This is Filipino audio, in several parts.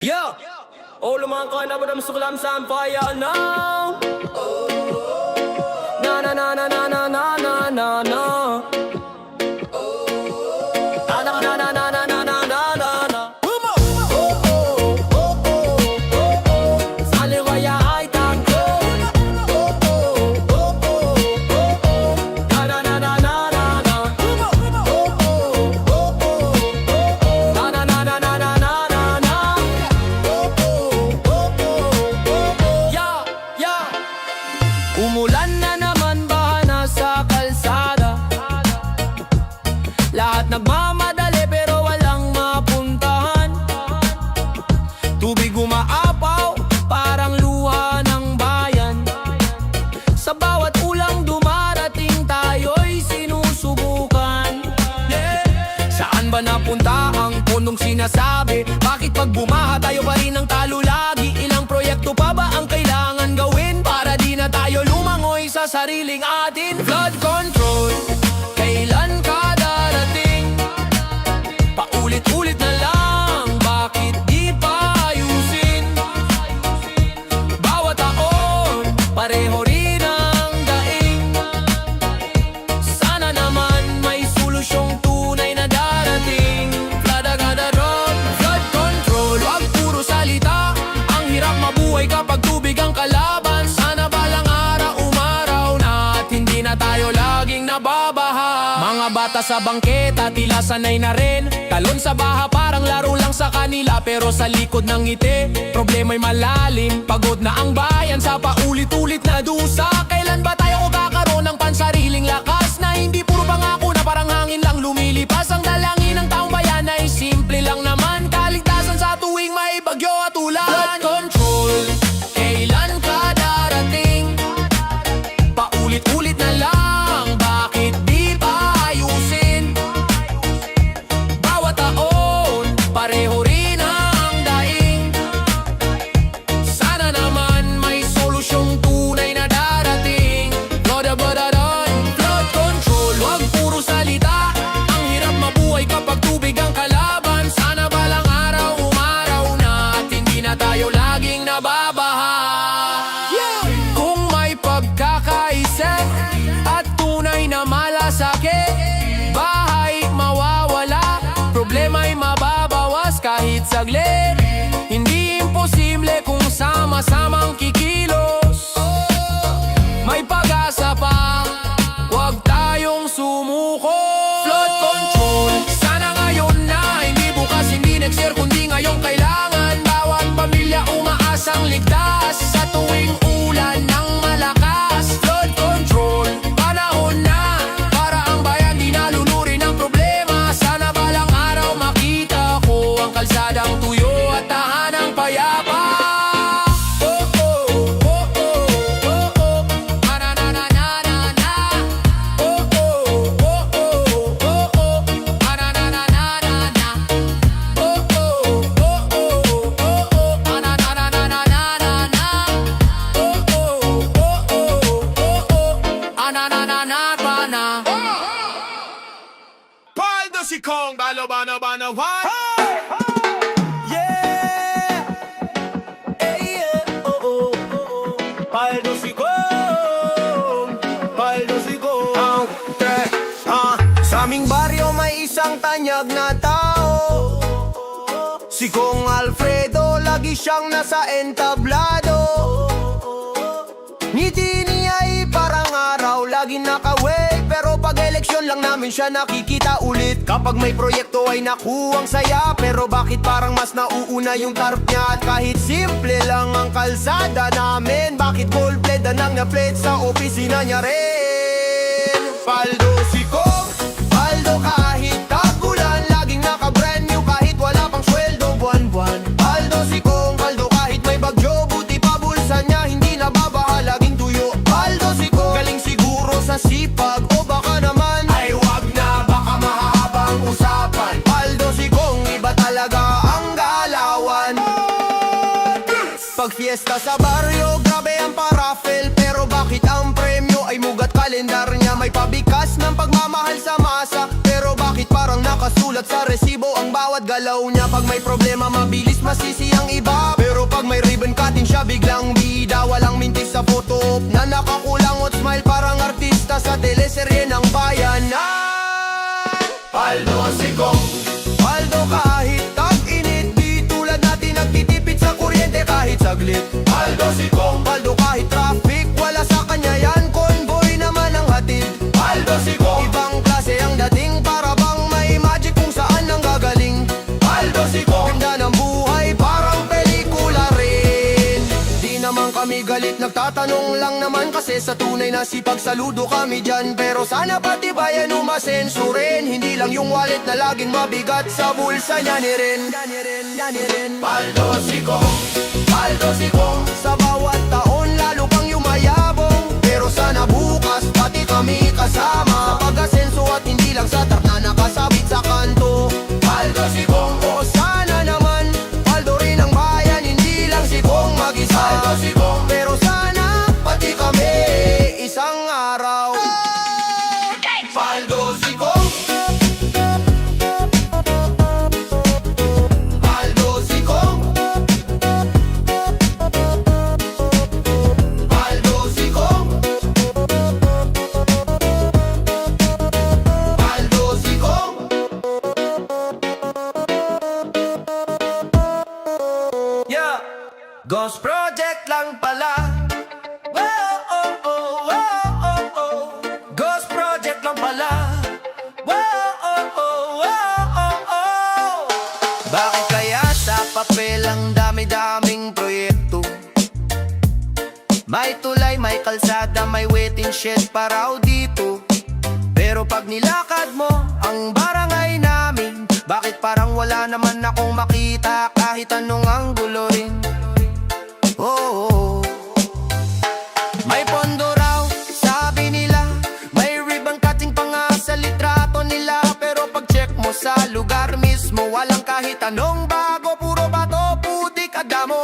Yo! All of my kind of them sukulam sa fire now. Na na na na na na na na na na. Na na na na na na na na na na. Saliwaya ay tango. Na na na na na na na. Na na na na na na na na. Umulan na naman baha na sa kalsada. Lahat nagmamadali pero walang mapuntahan. Tubig umaapaw, parang luha ng bayan. Sa bawat ulang dumarating tayo'y sinusubukan. Saan ba napunta ang pondong sinasabi? Bakit pag bumaha tayo pa rin ang talo lagi? Ilang proyekto pa ba ang kailangan gawin para di na tayo lumangoy sa sariling atin? Flood control, kailan ka darating? Paulit-ulit na lang, bakit di pa ayusin? Bawat taon, pareho rin ang daing. Sana naman may solusyong tunay na darating. Flood agad aron, flood control, wag puro salita. Ang hirap mabuhay kapag tubig ang kalaban. Sana balang araw umaraw na at hindi na tayo laging nababaha. Mga bata sa bangketa tila sanay na rin. Talon sa baha parang laro lang sa kanila. Pero sa likod ng ngiti, problema'y malalim. Pagod na ang bayan sa paulit-ulit na dusa. Kailan ba tayo kakaroon ng pansariling lakas? Na hindi puro pangako na parang hangin lang lumilipas. Ang dalangin ng taong bayan ay simple lang naman. Kaligtasan sa tuwing may bagyo at ulan. Flood control, kailan ka darating? Paulit-ulit na lang, bakit di pa ayusin? Bawat taon, pareho rin ang daing. Sana naman may solusyong tunay na darating. Flood control, wag puro salita. Ang hirap mabuhay kapag tubig ang kalaban. Sana balang araw umaraw na at hindi na tayo laging nababaha. Kung may pagkakaisip at tunay na malasakit, bahay mawawala, problema'y mababawas kahit saglit. Hindi imposible kung sama-samang kikilos. May pag-asa pa, huwag tayong sumuko. Flood control, sana ngayon na, hindi bukas, hindi next year, kundi ngayong kailangan. Bawat pamilya umaasang ligtas sa tuwing ulan ng malakas. Flood control, panahon na para ang bayan di naluluri ng problema. Sana balang araw makita ko ang kalsadang tuyo at tahanang payapa. Paldo si Kong, balo bano bano one. Yeah! Hey, yeah! Oh, oh, oh, oh. Paldo si Kong! Paldo si Kong! Sa aming baryo may isang tanyag na tao. Si Kong Alfredo, lagi siyang nasa entablado. Ngiti niya'y parang araw, lagi naka-wave. Pero pag eleksyon lang namin siya nakikita ulit. Kapag may proyekto ay nakuwang saya. Pero bakit parang mas nauuna yung tarp niya? At kahit simple lang ang kalsada namin, bakit gold-plated ang na-plate sa opisina niya rin? Paldo si Kong, paldo kahit tag-ulan, laging naka-brand new kahit wala pang sweldo buwan-buwan. Paldo si Kong, paldo kahit may bagyo, buti pa bulsa niya hindi nababaha, laging tuyo. Paldo si Kong, galing siguro sa sipag, o baka naman ay wag na, baka mahahabang usapan. Paldo si Kong, iba talaga ang galawan. Pag fiesta sa baryo, grabe ang paraffel. Pero bakit ang premyo ay mugat kalendar niya? May pabikas ng pagmamahal sa masa. Pero bakit parang nakasulat sa resibo ang bawat galaw niya? Pag may problema mabilis masisi ang iba. biglang bida, walang mintis sa photo op, na nakakulangot smile parang artista sa teleserye ng bayan. Paldo si Kong, Paldo kahit tag-init, di tulad natin nagtitipid sa kuryente kahit saglit. Paldo si Kong, Paldo kahit traffic, wala sa kanya yan, convoy naman ang hatid. Paldo si Kong, Ibang klase ang dating, para bang may magic kung saan ang gagaling. Paldo si Kong, Ganda ng buhay, parang pelikula rin. Di naman kami galit, nagtatanong lang naman kasi sa tunay na sipag saludo kami dyan. Pero sana pati bayan umasenso rin, hindi lang yung wallet na laging mabigat sa bulsa niya ni rin. Paldo si Kong, Paldo si Kong, Sa bawat taon lalo pang yumayabong, pero sana bukas pati kami kasama sa pag-asenso at hindi lang sa truck na nakasabit sa kanto. Paldo si Kong, O sana naman, paldo rin ang bayan, hindi lang si Kong mag-isa. Paldo si Kong, Pero sana, pati kami, isang araw. Paldo si Kong, Paldo si Kong, Paldo si Kong, Paldo si Kong. Yeah, Ghost Project lang pala. Wow, oh, oh, wow, oh, oh. Ghost Project lang pala. Wow, oh, oh, wow, oh, oh. Bakit kaya sa papel ang dami-daming proyekto? May tulay, may kalsada, may waiting shed pa raw dito. Pero pag nilakad mo ang barangay namin, bakit parang wala naman akong makita kahit anong anggulo rin? Oh. May pondo raw, sabi nila, may ribbon cutting pa nga sa litrato nila. Pero pag check mo sa lugar mismo, walang kahit anong bago, puro bato, putik at damo.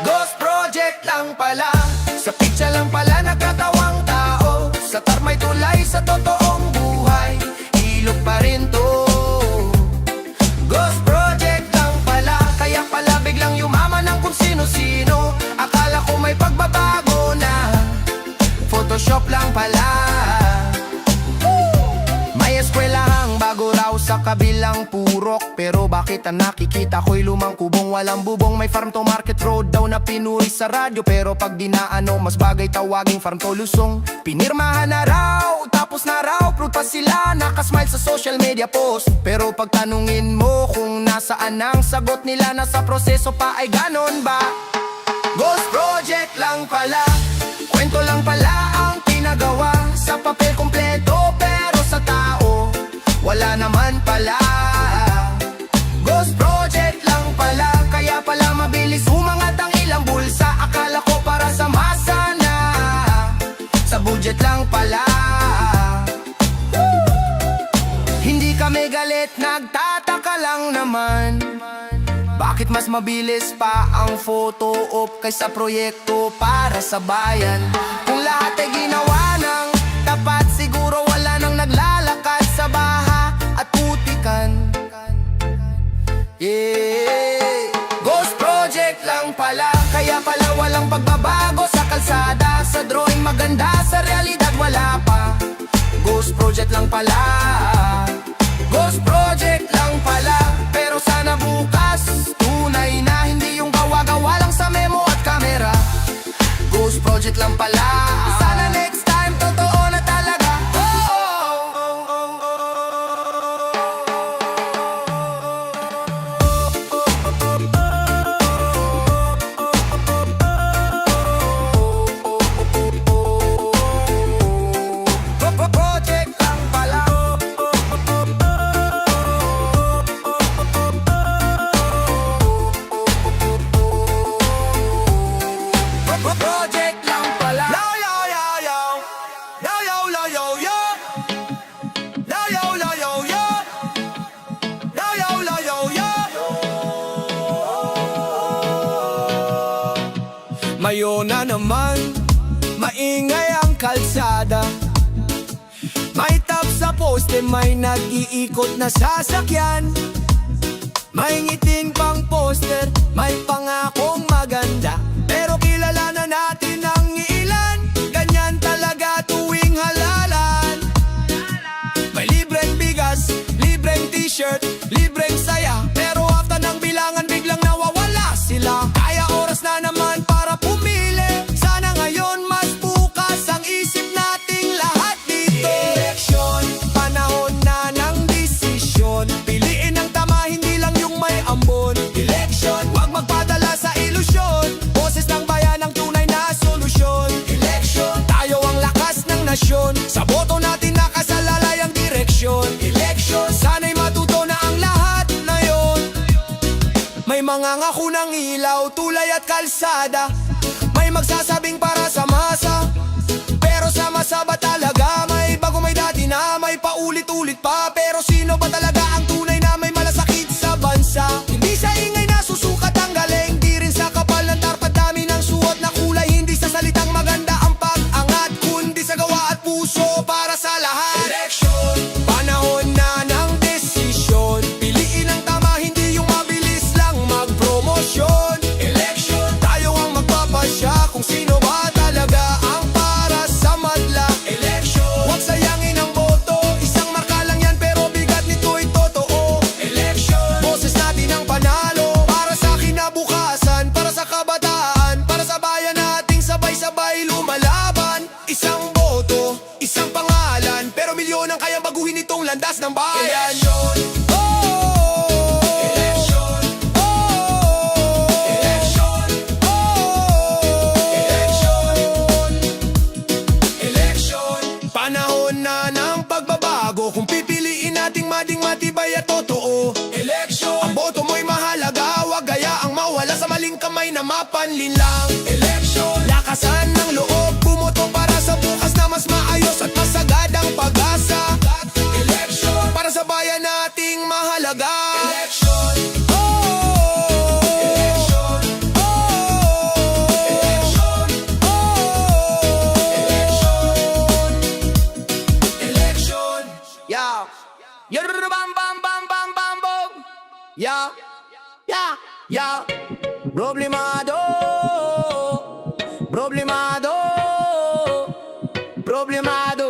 Ghost Project lang pala, sa picture lang pala nagkatawang tao. Sa tarmay tulay, sa totoong buhay, ilog pa rin to. Ghost Project lang pala, kaya pala biglang yumaman ng kung sino-sino. Akala ko may pagbabago na, Photoshop lang pala. May eskwelahang bago raw sa kabilang purok, pero bakit ang nakikita ko'y lumang kubong walang bubong? May farm to market road daw na pinuri sa radyo, pero pag dinaano mas bagay tawaging farm to lusong. Pinirmahan na raw, tapos na raw, proud pa sila, nakasmile sa social media post. Pero pag tanungin mo kung nasaan ang sagot nila, nasa proseso pa, ay ganon ba? Ghost Project lang pala, kwento lang pala ang pinagawa. Sa papel kompleto pero sa tao wala naman pala. Ghost Project lang pala, kaya pala mabilis umangat ang ilang bulsa. Akala ko para sa masa na, sa budget lang pala. Hindi kami galit, nagtataka lang naman, bakit mas mabilis pa ang photo op kaysa proyekto para sa bayan? Kung lahat ay ginawa ng tapat, siguro wala nang naglalakad sa baha at putikan. Yeah, Ghost Project lang pala, kaya pala walang pagbabago sa kalsada. Sa drawing maganda, sa realidad wala pa. Ghost Project lang pala, Ghost Project lang pala. Pero sana bukas tunay na, hindi yung gawa-gawa lang sa memo at camera. Ghost Project lang pala, sana next time totoo na talaga. Project lang pala. Project lang pala. Yo yo yo yo, yo yo yo yo yo, yo yo yo yo yo, yo yo yo yo yo. Mayo na naman, maingay ang kalsada. May tap sa poste, may nag-iikot na sasakyan. May ngiting pang poster, may pangakong maganda, pero ako ng ilaw, tulay at kalsada. May magsasabing para sa masa, pero sa masa ba talaga? May bago, may dati na, may paulit-ulit pa. Pero sino ba talaga ang tunay na may malasakit sa bansa? Hindi sa ingay na susukat ang galing, di rin sa kapal ng tarpad, dami ng suot na kulay. Hindi sa salitang maganda ang pag-angat, kundi sa gawa at puso para sa lahat. Eleksyon, Panahon na ng desisyon, piliin ang tama, hindi yung mabilis lang magpromosyon. eleksyon, Tayo ang magpapasya kung sino ba talaga ang para sa madla. eleksyon, Huwag sayangin ang boto, isang marka lang yan pero bigat nito'y totoo. eleksyon, Boses natin ang panalo, para sa kinabukasan, para sa kabataan, para sa bayan nating sabay-sabay lumalaban. Isang boto, isang pangalan, pero milyon ang kayang baguhin itong landas ng bayan. eleksyon, Oh! eleksyon, Oh! eleksyon, eleksyon, eleksyon, Panahon na ng pagbabago, kung pipiliin nating mading matibay at totoo. eleksyon, Ang boto mo'y mahalaga, wag gayaang mawala sa maling kamay na mapanlinlang. eleksyon, Lakasan ng loob, bumoto para sa bukas na mas maayos at masagadang pag-asa. eleksyon, Para sa bayan nating mahalaga. eleksyon, Oh! eleksyon, Oh! eleksyon, Oh! eleksyon, Yeah. Bam bam bam bam bam bom. Yeah. Yeah. Yeah. Problemado. Problemado. Problemado.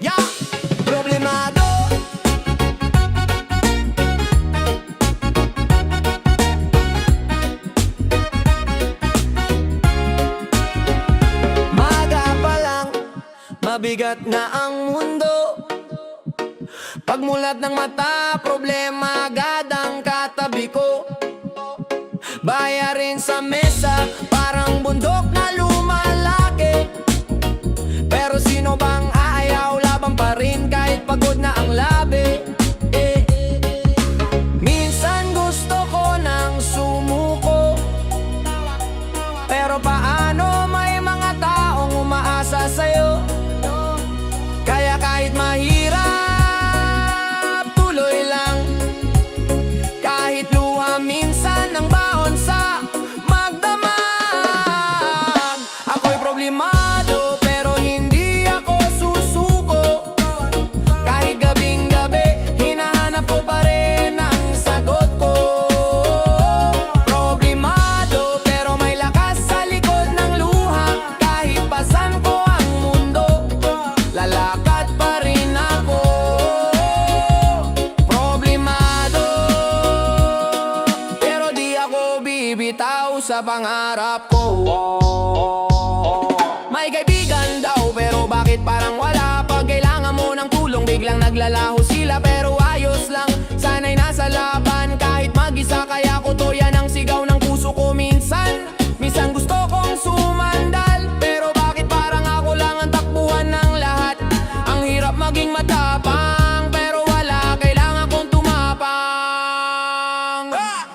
Yeah. Problemado. Maga pa lang, mabigat na ang mundo. Pagmulat ng mata, problema agad ang katabi ko. Bayarin sa mesa, parang bundok na lumalaki. Pero sino bang aayaw, laban pa rin kahit pagod na ang labi. Minsan gusto ko nang sumuko, pero paano may mga taong umaasa sa'yo? Kaya kahit mahirap, tuloy lang. Kahit luha minsan ang baon sa magdamag. Ako'y problemado pero hindi ako susuko. Kahit gabing gabi, hinahanap ko pa rin ang sagot ko. Problemado pero may lakas sa likod ng luha. Kahit pasan ko ang mundo, lalakad pa rin ako. Problemado pero di ako bibitaw sa pangarap ko. May kaibigan daw pero bakit parang wala? Pag kailangan mo ng tulong biglang naglalaho sila. Pero ayos lang, sana'y nasa laban. Kahit mag-isa kaya ko to, yan ang sigaw ng puso ko. Minsan gusto kong sumandal, pero bakit parang ako lang ang takbuhan ng lahat? Ang hirap maging matapang, pero wala, kailangan kong tumapang.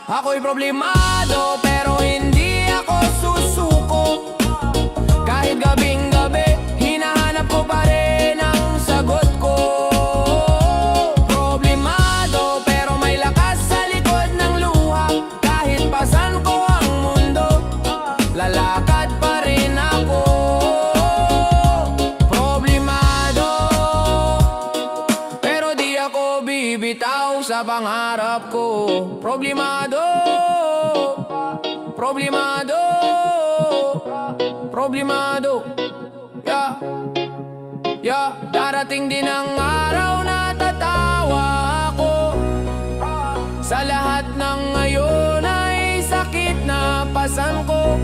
Ako'y problemado pero hindi ako susuko. Kahit gabing gabi, hinahanap ko pa rin ang sagot ko. Problemado pero may lakas sa likod ng luha. Kahit pasan ko ang mundo, lalakad pa rin ako. Problemado pero di ako bibitaw sa pangarap ko. Problemado, problemado, problemado. Yeah, yeah. Darating din ang araw na tatawa ako. Sa lahat ng ngayon ay sakit na pasan ko.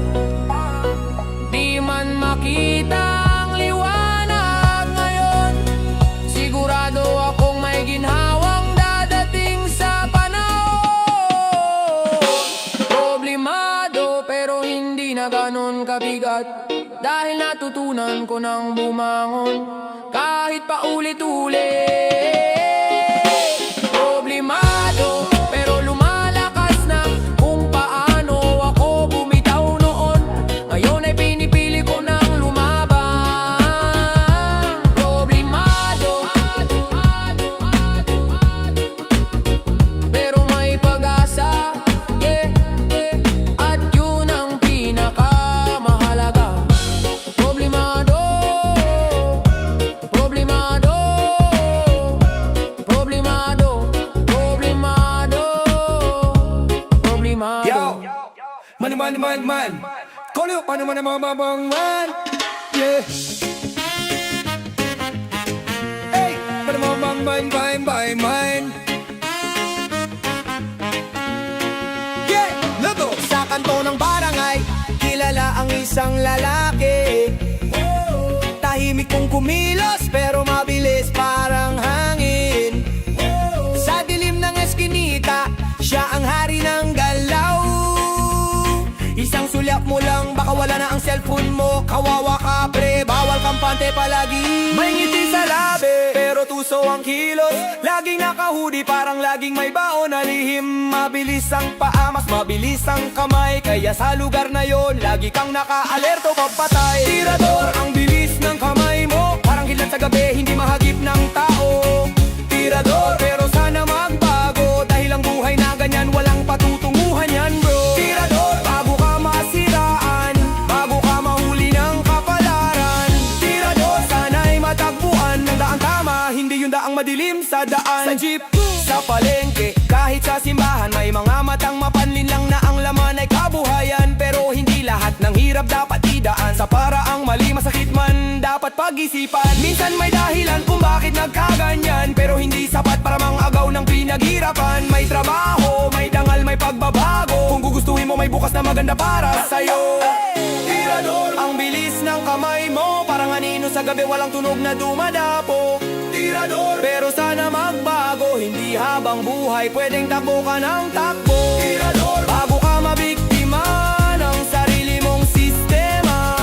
Di man makita ang liwanag ngayon, sigurado akong may ginhawang dadating sa panahon. Problemado pero hindi na ganon kabigat, dahil natutunan ko ng bumangon kahit paulit-ulit. Problemado pero lumalakas Man. Kolyo, paano man man. Yeah. Hey, paano man. Yeah, lato. Sa kanto ng barangay, kilala ang isang lalaki. Tahimik kong kumilos pero mabilis parang hangin. Sa dilim ng eskinita, siya ang hari ng galaw. Isang sulyap mo lang, baka wala na ang cellphone mo. Kawawa ka pre, bawal kampante palagi. May ngiti sa labi, pero tuso ang kilos. Laging naka-hoodie, parang laging may baon na lihim. Mabilis ang paa, mas mabilis ang kamay. Kaya sa lugar na yon, lagi kang naka-alerto papatay. Tirador, ang bilis ng kamay mo. Parang kilat sa gabi, hindi mahagip ng tao. Tirador, pero sana magbago. Dahil ang buhay na ganyan, walang patutunguhan yan bro. Tirador, bago ka masiraan, bago ka mahuli ng kapalaran. Tirador, sana'y matagpuan ng daang tama, hindi yung daang madilim sa daan. Sa jeep, sa palengke, kahit sa simbahan, may mga matang mapanlin lang na ang laman ay kabuhayan. Pero hindi lahat ng hirap dapat idaan. Sa paraang mali, masakit man, dapat pag-isipan. Minsan may dahilan kung bakit nagkaganyan, pero hindi sapat para mangagaw ng pinaghirapan. May trabaho, may dangal, may pagbabago. Kung gugustuhin mo, may bukas na maganda para sa'yo. Tirador, ang bilis ng kamay mo, parang anino sa gabi, walang tunog na dumadapo. Tirador, pero sana magbago, hindi habang buhay pwedeng takbo ka ng takbo. Tirador, bago ka mabiktima ng sarili mong sistema.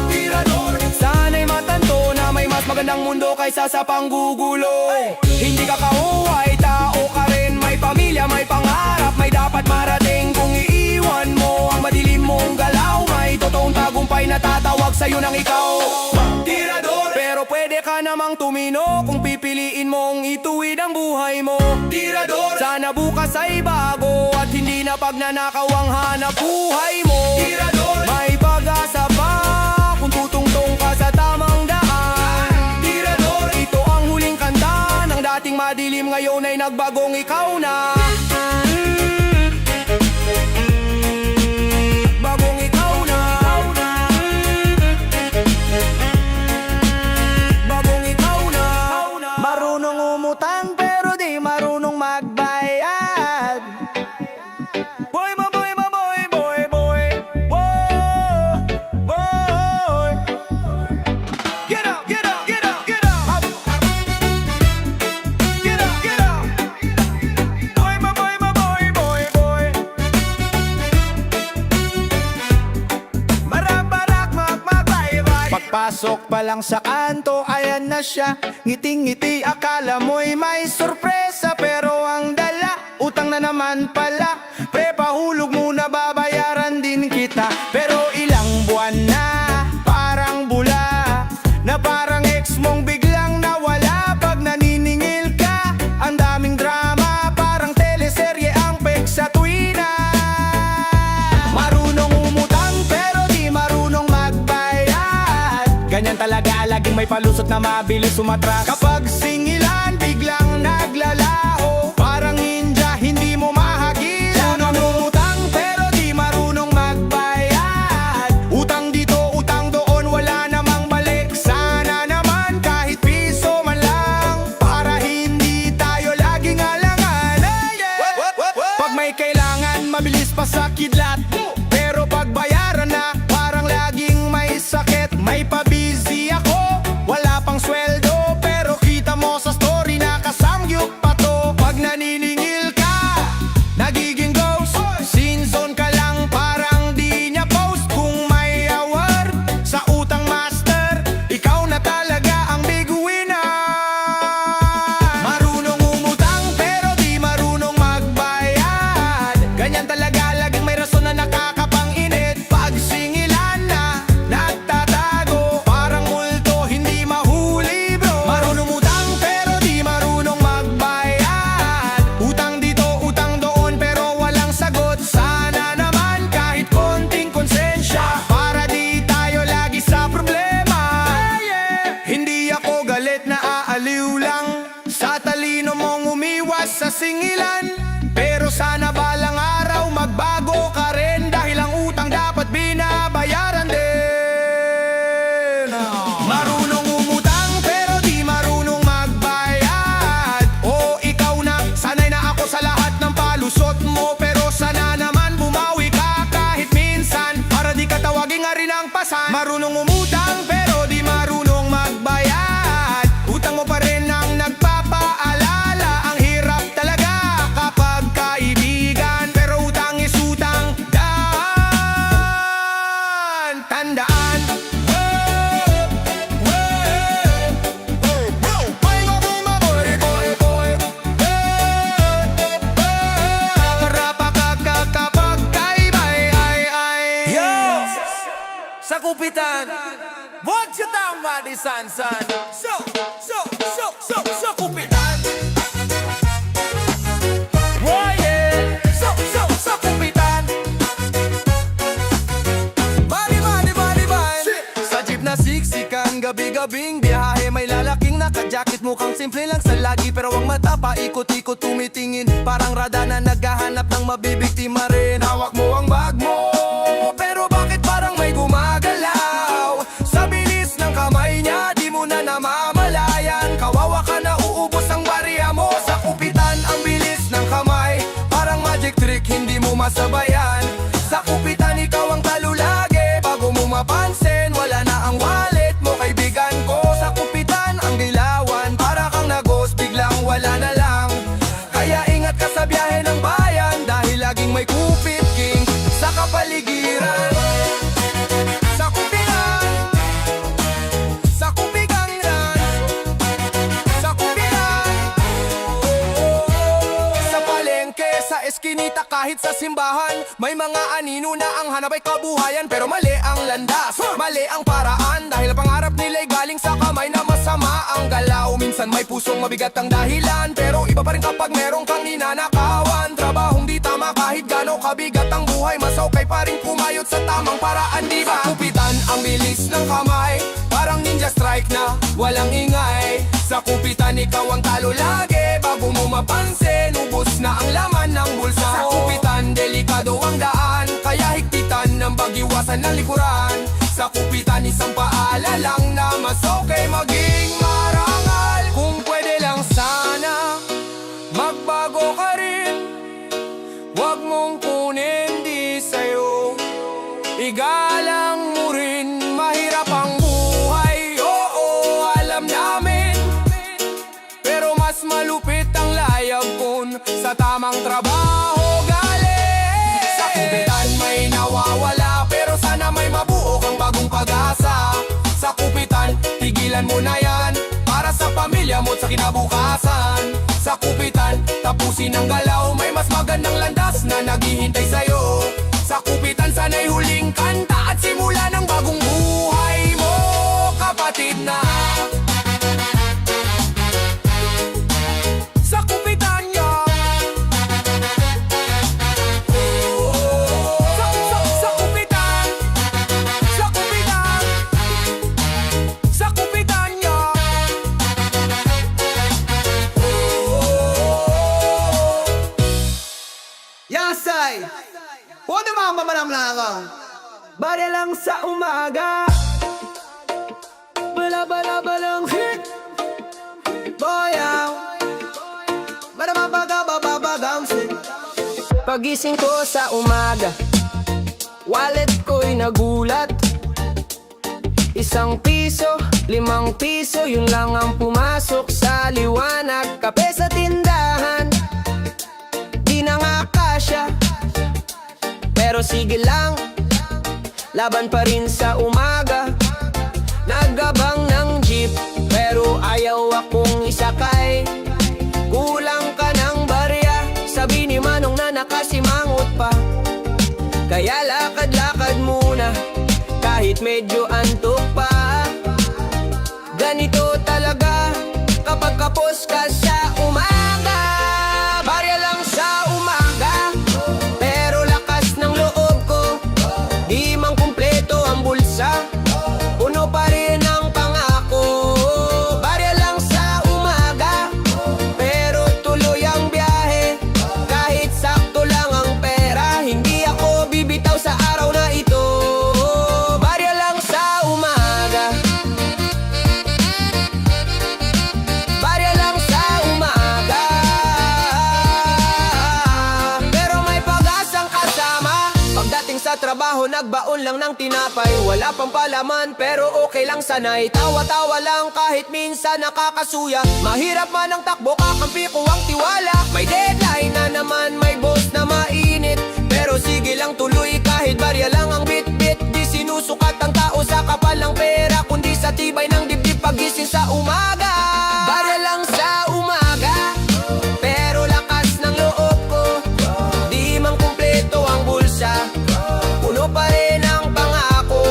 Tirador, sana'y matanto na may mas magandang mundo kaysa sa panggugulo. Hindi ka kahuhay, tao ka rin, may pamilya, may pangarap, may dapat marating. Kung iiwan mo ang madilim mong galaw, may totoong tagumpay na tatawag sa'yo ng ikaw. Tirador, pero pwede ka namang tumino kung pipiliin mong ituwid ang buhay mo. Tirador, sana bukas ay bago at hindi na pagnanakaw ang hanap buhay mo. Tirador, may pag-asa pa kung tutungtong ka sa tamang daan. Tirador, ito ang huling kanta ng dating madilim, ngayon ay nagbagong ikaw na. Bagong ikaw na. Bagong ikaw na. Marunong umutang pero di marunong magbayad. Boy, boy, boy, boy, boy, boy, boy. Get up, get up, get up, get up. Get up, get up. Boy, boy, boy, boy, boy. Barak, magbaybay. Pagpasok pa lang sa kanto, ayan na siya. Ngiting-ngiti, akala mo'y may sorpresa. Pero ang dala, utang na naman pala. Pre, pahulog muna, babayaran din kita. Pero ilang buwan na, parang bula, na parang ex mong biglang nawala. Pag naniningil ka, ang daming drama, parang teleserye ang pek sa tuwina. Marunong umutang pero di marunong magbayad. Ganyan talaga, laging may palusot na mabilis umatras. Kapag singilan, biglang naglalaho, parang ninja, hindi mo mahagil. Marunong umutang pero di marunong magbayad. Utang dito, utang doon, wala namang balik. Sana naman kahit piso man lang, para hindi tayo laging alangan. Pag may kailangan, mabilis pa sa kidlat. Pero pag bayaran na, parang laging may sakit. May pa-busy ako, wala pang sweldo, pero kita mo sa story na kasamgyup pa to. Pag naniningil ka, nagiging ghost. Sin zone ka lang, parang di niya post. Kung may award sa utang master, ikaw na talaga ang big winner. Marunong umutang pero di marunong magbayad. Ganyan talaga, laging may rason na nakakapanginit. Pag singilan na, nagtatago, parang multo, hindi mahuli bro. Marunong umutang pero di marunong magbayad. Utang dito, utang doon, pero walang sagot. Sana naman kahit konting konsensya, para di tayo lagi sa problema. Hindi ako galit, na aaliw lang sa talino mong umiwas sa singilan. Pero sana balang araw magbago ka rin, dahil ang kupitan. Wag siya tama di san-san. So kupitan. Oh yeah. So kupitan. Bali. Sa jeep na siksikan, gabi-gabing biyahe. May lalaking naka-jacket, mukhang simple lang sa lagi. Pero ang mata pa ikot-ikot tumitingin. Parang rada na naghahanap ng mabibiktima rin. Hawak mo ang bag mo, pero bakit parang may gumagalaw? Sa bilis ng kamay niya, di mo na namamalayan. Kawawa ka na, uubos ang barya mo. Sa kupitan, ang bilis ng kamay, parang magic trick, hindi mo masabayan. Sa kupitan, ikaw ang talo lagi. Bago mo mapansin, wala na ang wallet mo, kaibigan ko. Sa kupitan, ang dilawan, para kang nagos, biglang wala na lang. Kaya ingat ka sa biyahe ng bayan, dahil laging may kupit king sa kapaligiran. Sa kupitan, sa kupigangan, sa kupitan, sa palengke, sa eskinita, kahit sa simbahan, may mga anino na ang hanap ay kabuhayan. Pero mali ang landas, mali ang paraan, dahil pangarap nila'y galing sa kamay na masama ang galaw. Minsan may pusong mabigat ang dahilan, pero iba pa rin kapag merong kang ninanakawan. Trabahong di tama kahit gano'ng kabigat ang buhay, mas okay pa rin pumayot sa tamang paraan, di ba? Sa kupitan, ang bilis ng kamay, parang ninja strike na walang ingay. Sa kupitan, ikaw ang talo lagi. Bago mo mapansin, ubos na ang laman ng bulsa mo. Sa kupitan, delikado ang daan, kaya higpitan ng bagiwasan ng likuran. Sa kupitan, isang paala lang na mas okay maging marangal. Kung pwede lang sana, magbago ka rin. Huwag mong kunin di sa'yo, igalang mo rin. Mahirap ang buhay, oo, alam namin, pero mas malupit ang layag kun sa tamang trabaho galing. Sa kupitan may nawawala, pero sana may mabuo kang bagong pag-asa. Sa kupitan, tigilan mo na yan, para sa pamilya mo at sa kinabukasan. Sa kupitan, tapusin ang galaw, may mas magandang landas na naghihintay sa'yo. Sa kupitan, sana'y huling kanta at simula ng bagong buhay mo, kapatid na. Sa kupitan niya, sa kupitan, sa kupitan, sa kupitan niya. Yasay! Huwag naman mamanang-langang. Barya lang sa umaga, bala-bala-balang hit. Boyaw, barababagabababagam sing. Pagising ko sa umaga, wallet ko'y nagulat. 1 piso, 5 piso, yun lang ang pumasok sa liwanag. Kape sa tindahan, di na nga kasya, pero sige lang, laban pa rin sa umaga. Nagabang ng jeep, pero ayaw akong isakay. Kulang ka ng barya, sabi ni Manong na nakasimangot pa. Kaya lakad-lakad muna, kahit medyo antok pa. Ganito talaga kapag kapos ka sa umaga. Barya lang sa umaga, pero lakas ng loob ko, di man kumpleto ang bulsa, puno pa rin ang pangako. Barya lang sa umaga, pero tuloy ang biyahe, kahit sakto lang ang pera. Hindi ako bibitaw sa araw na ito. Barya lang sa umaga, barya lang sa umaga, pero may pag-asang kasama. Pagdating sa trabaho, nagbaon lang ng tinapay. Wala pang palaman, pero okay lang sanay. Tawa-tawa lang kahit minsan nakakasuya. Mahirap man ang takbo, kakampi ko ang tiwala. May deadline na naman, may boss na mainit, pero sige lang tuloy kahit barya lang ang bit-bit. Di sinusukat ang tao sa kapal ng pera, kundi sa tibay ng dibdib pagising sa umaga. Barya lang sa umaga, pero lakas ng loob ko, di man kumpleto ang bulsa, puno pa rin ang pangako.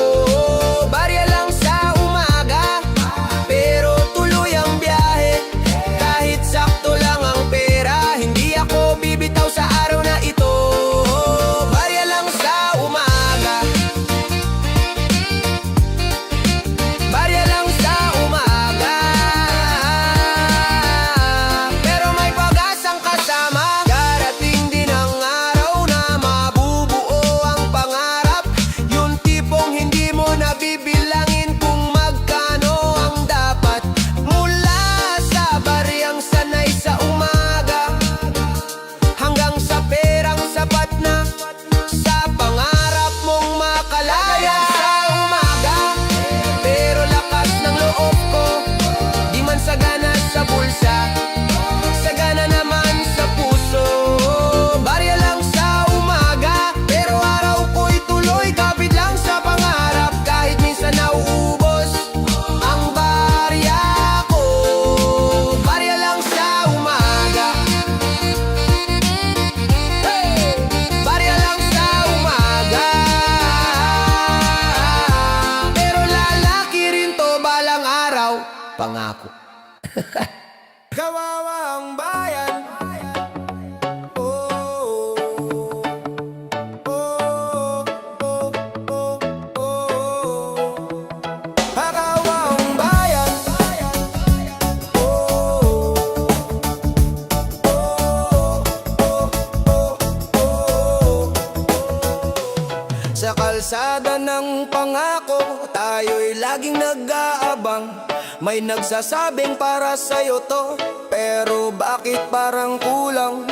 pangako. Kawawa ang bayan. Oh, oh, oh, oh, oh, oh. Kawawa ang bayan. Oh, oh, oh, oh. Sa kalsada ng pangako, tayo'y laging nag-aabang. May nagsasabing para sa'yo to, pero bakit parang kulang?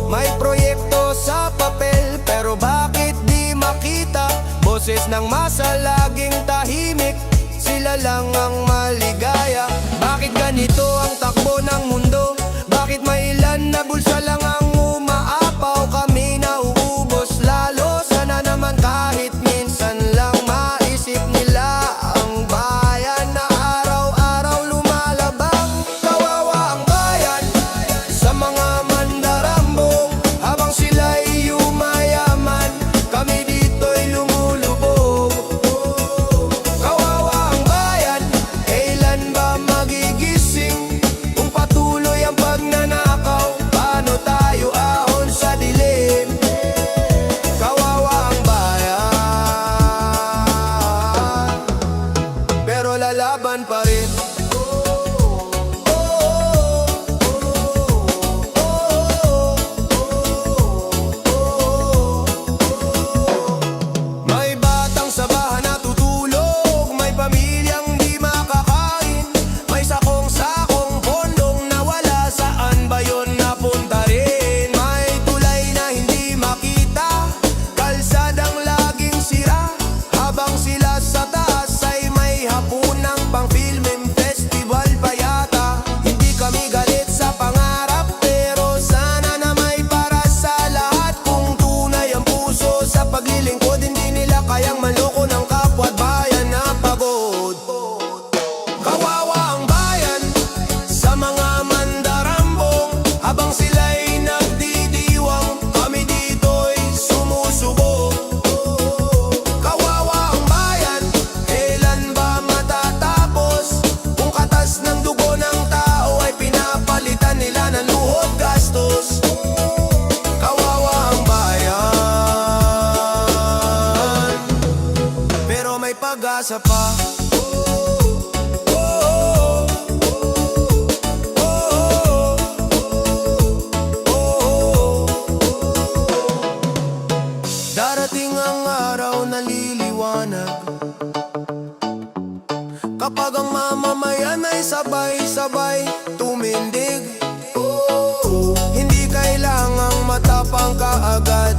May proyekto sa papel, pero bakit di makita? Boses ng masa laging tahimik, sila lang ang maligaya. Bakit ganito ang takbo ng mundo? Bakit may ilan na bulsa lang ang umaapaw? Kami nauubos lalo, sana naman kahit minsan lang maisip nila ang bayan na araw-araw lumalabang. Kawawa ang bayan sa mga mandarambong, habang sila'y yumayaman, kami dito'y lumulubog. Kawawa ang bayan, kailan ba magigising? Kung patuloy ang pagnanakaw, paano tayo ahon sa dilim? Kawawa ang bayan, pero lalaban pa rin. May batang sa bahay natutulog, may pamilyang di makakain, may sakong-sakong pondong nawala, saan ba yun napunta rin? May tulay na hindi makita, kalsadang laging sira, habang sila sa taas ay may hapunang pang film festival pa yata. Hindi kami galit sa pangarap, pero sana na may para sa lahat. Kung tunay ang puso sa paglilingkod, hindi nila kayang maloko ng kapwa at bayan na pagod. Kawawa ang bayan sa mga mandarambong, habang sila'y nagdidiwang, kami dito'y sumusubo. Kawawa ang bayan, kailan ba matatapos? Kung katas ng dugo ng tao ay pinapalitan nila ng luhod gastos. Kawawa ang bayan, pero may pag-asa pa. Darating ang araw na liliwanag, kapag ang mamamayan ay sabay-sabay tumindig. Hindi kailangang matapang ka agad,